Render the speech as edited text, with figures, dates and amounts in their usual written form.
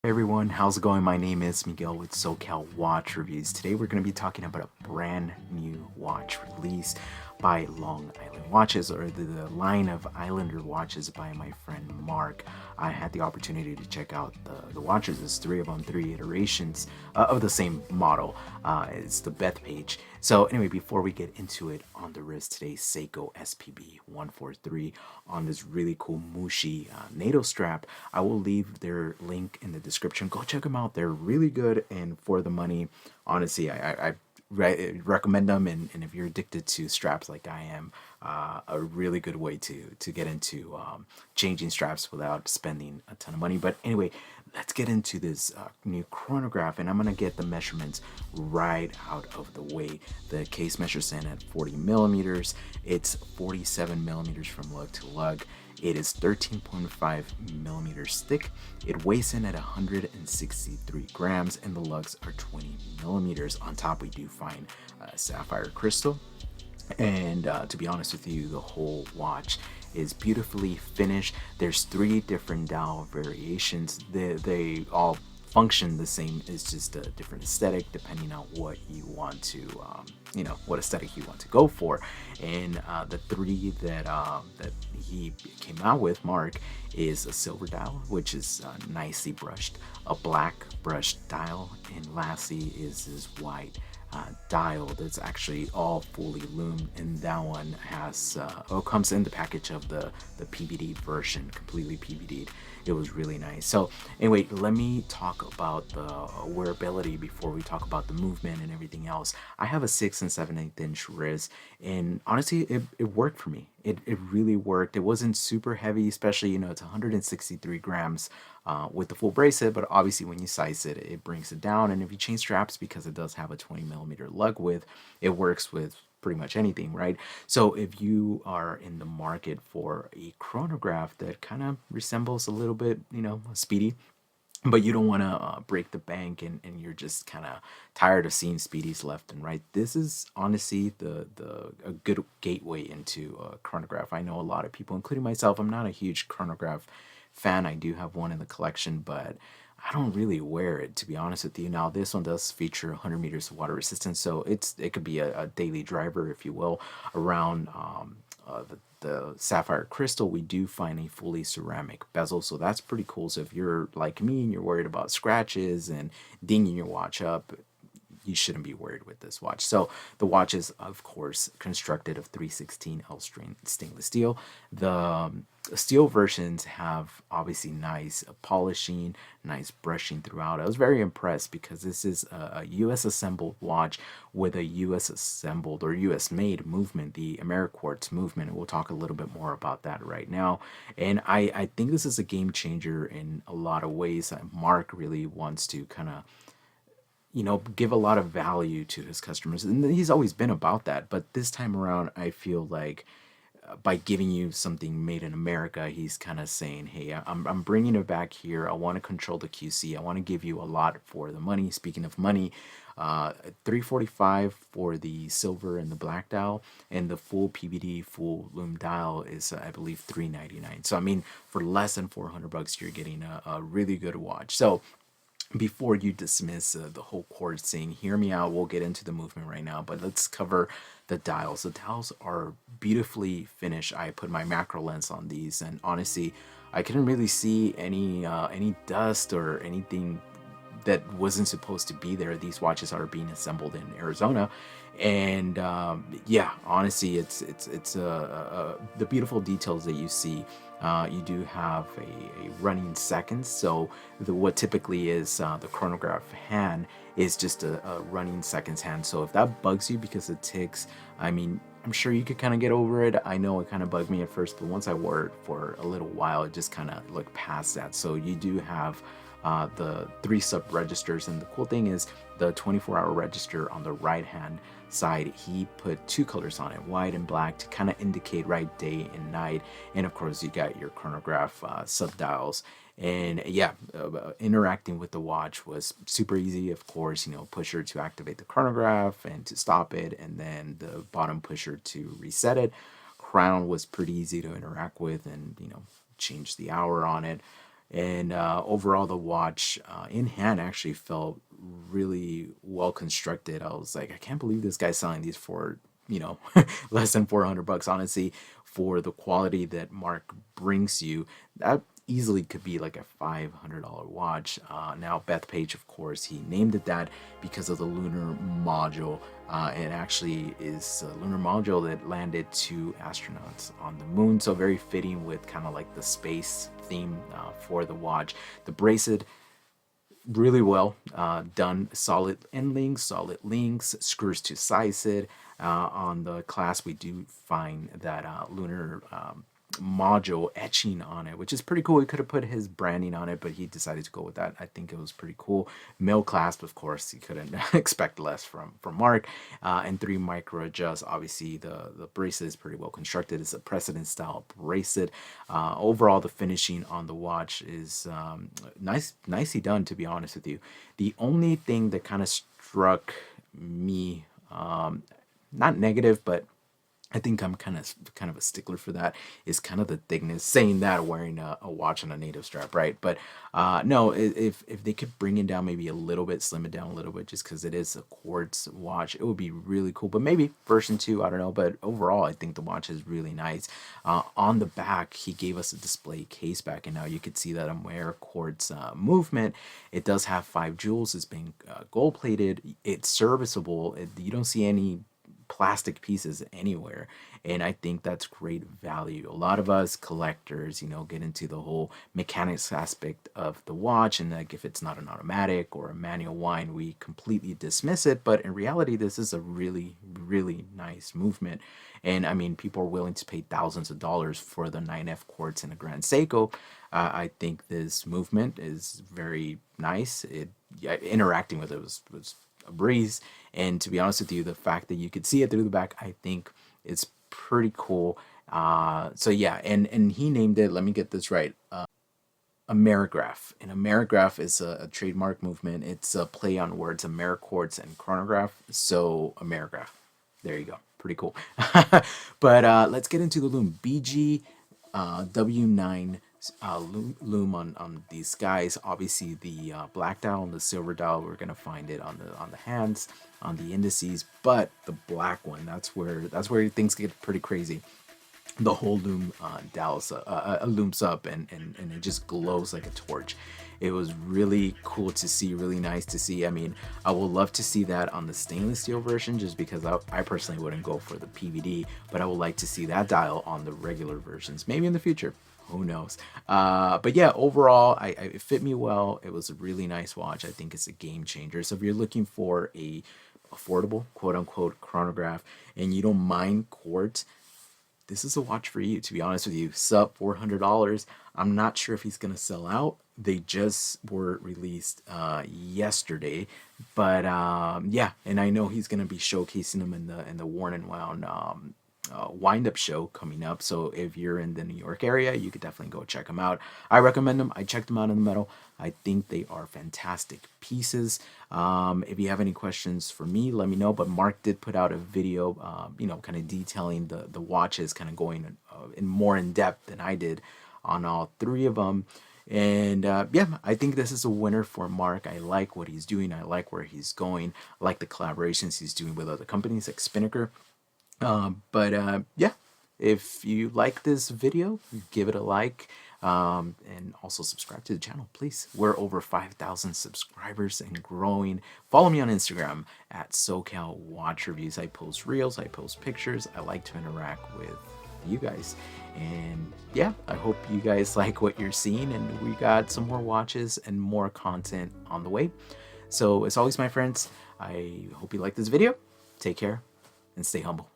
Hey everyone, how's it going? My name is Miguel with SoCal Watch Reviews. Today we're going to be talking about a brand new watch released by Long Island Watches, or the line of Islander watches by my friend Marc. I had the opportunity to check out the watches. There's three of them, three iterations of the same model. It's the Bethpage. So anyway, before we get into it, on the wrist today, Seiko SPB 143 on this really cool Mushi NATO strap. I will leave their link in the description. Go check them out. They're really good, and for the money, honestly, I recommend them. And if you're addicted to straps like I am, a really good way to get into changing straps without spending a ton of money. But anyway, let's get into this new chronograph, and I'm gonna get the measurements right out of the way. The case measures in at 40 millimeters. It's 47 millimeters from lug to lug. It is 13.5 millimeters thick. It weighs in at 163 grams, and the lugs are 20 millimeters. On top, we do find sapphire crystal. And to be honest with you, the whole watch is beautifully finished. There's three different dial variations. They all function the same. It's just a different aesthetic depending on what you want to, what aesthetic you want to go for. And the three that he came out with, Marc, is a silver dial, which is nicely brushed, a black brushed dial, and lastly is this white dial that's actually all fully loomed, and that one has comes in the package of the PVD version, completely PVD'd. It was really nice. So anyway, let me talk about the wearability before we talk about the movement and everything else. I have a 6 and 7/8 inch wrist, and honestly, it worked for me. It really worked. It wasn't super heavy, especially, it's 163 grams with the full bracelet, but obviously when you size it, it brings it down. And if you change straps, because it does have a 20 millimeter lug width, it works with pretty much anything, right? So if you are in the market for a chronograph that kind of resembles a little bit, a speedy, but you don't want to break the bank, and you're just kind of tired of seeing speedies left and right, this is honestly the a good gateway into a chronograph. I know a lot of people, including myself, I'm not a huge chronograph fan. I do have one in the collection, but I don't really wear it, to be honest with you. Now, this one does feature 100 meters of water resistance, so it could be a daily driver, if you will, around the sapphire crystal. We do find a fully ceramic bezel, so that's pretty cool. So if you're like me and you're worried about scratches and dinging your watch up, you shouldn't be worried with this watch. So the watch is, of course, constructed of 316L stainless steel. The steel versions have obviously nice polishing, nice brushing throughout. I was very impressed because this is a US assembled watch with a US assembled or US made movement, the Ameriquartz movement. And we'll talk a little bit more about that right now. And I think this is a game changer in a lot of ways. Marc really wants to kind of, give a lot of value to his customers. And he's always been about that. But this time around, I feel like by giving you something made in America, he's kind of saying, hey, I'm bringing it back here. I want to control the QC. I want to give you a lot for the money. Speaking of money, 345 for the silver and the black dial, and the full PVD full loom dial is I believe 399. So I mean, for less than 400 bucks, you're getting a really good watch. So before you dismiss the whole chord thing, hear me out. We'll get into the movement right now, but let's cover the dials. The dials are beautifully finished. I put my macro lens on these, and honestly, I couldn't really see any dust or anything that wasn't supposed to be there. These watches are being assembled in Arizona, and yeah, honestly, it's the beautiful details that you see. You do have a running seconds, so what typically is the chronograph hand is just a running seconds hand. So if that bugs you because it ticks, I mean, I'm sure you could kind of get over it. I know it kind of bugged me at first, but once I wore it for a little while, it just kind of looked past that. So you do have the three sub registers, and the cool thing is the 24-hour register on the right hand side, he put two colors on it, white and black, to kind of indicate right day and night. And of course, you got your chronograph sub dials. And yeah, interacting with the watch was super easy. Of course, pusher to activate the chronograph and to stop it, and then the bottom pusher to reset it. Crown was pretty easy to interact with, and change the hour on it. And overall, the watch in hand actually felt really well constructed. I was like, I can't believe this guy's selling these for, you know, less than 400 bucks. Honestly, for the quality that Marc brings you, that easily could be like a $500 watch. Now, Bethpage, of course, he named it that because of the lunar module. It actually is a lunar module that landed 2 astronauts on the moon. So very fitting with kind of like the space theme for the watch. The bracelet, really well done. Solid end links, solid links, screws to size it. On the clasp, we do find that lunar module etching on it, which is pretty cool. He could have put his branding on it, but he decided to go with that. I think it was pretty cool. Male clasp, of course, you couldn't expect less from Marc. And 3 micro adjust. Obviously, the bracelet is pretty well constructed. It's a precedent style bracelet. Overall, the finishing on the watch is nicely done, to be honest with you. The only thing that kind of struck me, not negative, but I think I'm kind of a stickler for that, is kind of the thickness. Saying that, wearing a watch on a native strap, right? But no, if they could bring it down maybe a little bit, slim it down a little bit, just because it is a quartz watch, it would be really cool. But maybe version 2, I don't know. But overall, I think the watch is really nice. On the back, he gave us a display case back, and now you could see that Amerigraph quartz movement. It does have 5 jewels. It's been gold plated. It's serviceable. You don't see any plastic pieces anywhere, and I think that's great value. A lot of us collectors, you know, get into the whole mechanics aspect of the watch, and like if it's not an automatic or a manual wind, we completely dismiss it. But in reality, this is a really nice movement, and I mean, people are willing to pay thousands of dollars for the 9F quartz in a Grand Seiko. I think this movement is very nice. Interacting with it was a breeze, and to be honest with you, the fact that you could see it through the back, I think it's pretty cool. So yeah, and he named it, let me get this right, Amerigraph. And Amerigraph is a trademark movement. It's a play on words, Ameriquartz and chronograph. So Amerigraph, there you go, pretty cool. But let's get into the loom. BG W9 loom on these guys. Obviously, the black dial and the silver dial, we're gonna find it on the hands, on the indices. But the black one, that's where things get pretty crazy. The whole loom looms up, and it just glows like a torch. It was really cool to see, really nice to see. I mean, I would love to see that on the stainless steel version, just because I personally wouldn't go for the PVD, but I would like to see that dial on the regular versions, maybe in the future. Who knows? But yeah, overall, it fit me well. It was a really nice watch. I think it's a game changer. So if you're looking for a affordable, quote unquote, chronograph, and you don't mind quartz, this is a watch for you, to be honest with you. Sub $400. I'm not sure if he's gonna sell out. They just were released yesterday, but yeah, and I know he's gonna be showcasing them in the Worn and Wound wind up show coming up. So if you're in the New York area, you could definitely go check them out. I recommend them. I checked them out in the metal. I think they are fantastic pieces. If you have any questions for me, let me know. But Marc did put out a video, you know, kind of detailing the watches, kind of going in more in depth than I did on all 3 of them. And yeah, I think this is a winner for Marc. I like what he's doing. I like where he's going. I like the collaborations he's doing with other companies like Spinnaker. But yeah, if you like this video, give it a like, and also subscribe to the channel, please. We're over 5,000 subscribers and growing. Follow me on Instagram at SoCal Watch Reviews. I post reels, I post pictures. I like to interact with you guys, and yeah, I hope you guys like what you're seeing, and we got some more watches and more content on the way. So as always, my friends, I hope you like this video. Take care and stay humble.